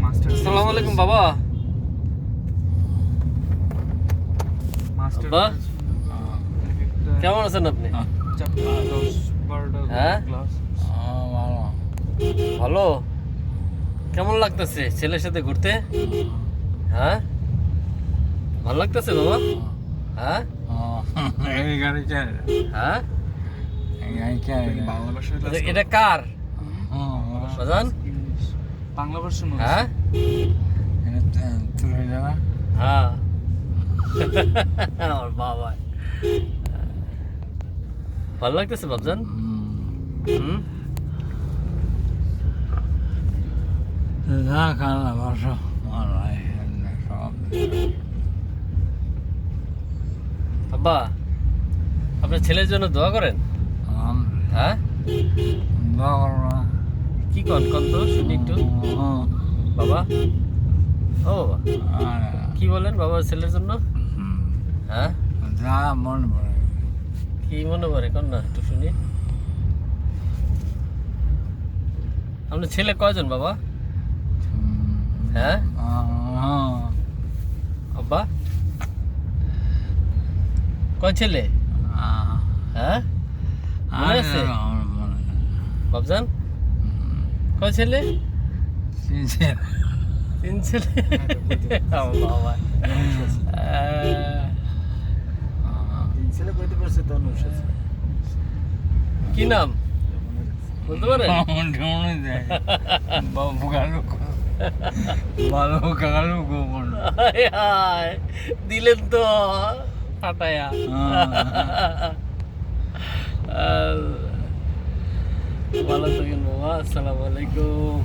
আসসালামু আলাইকুম বাবা। বাবা, কেমন আছেন আপনি? হ্যাঁ, ভালো। কেমন লাগতেছে ছেলের সাথে ঘুরতে? হ্যাঁ, ভালো লাগতেছে বাবা? হ্যাঁ হ্যাঁ, এটা কার বাজান? বাংলা ভার্সন হ্যাঁ হ্যাঁ, আমার বাবা। ভালো লাগতেছে বাবজান? হুম, আব্বা, আপনার ছেলের জন্য দোয়া করেন। হ্যাঁ, কি কন কন তো শুনি একটু বাবা। ও বাবা, কি বলেন বাবার ছেলের জন্য? হ্যাঁ, কি মনে পড়ে কন না একটু শুনি। আপনার ছেলে কয়জন বাবা? হ্যাঁ আব্বা, কয় ছেলে? হ্যাঁ, মনে আছে বাবজান? কয় ছেলে? তিন ছেলে। আমার বাবা, কি নাম বলতে পারেন? হায় হায়, দিলেন তো ফাটায়া। ভালো থাকেন বাবা। আসসালামু আলাইকুম।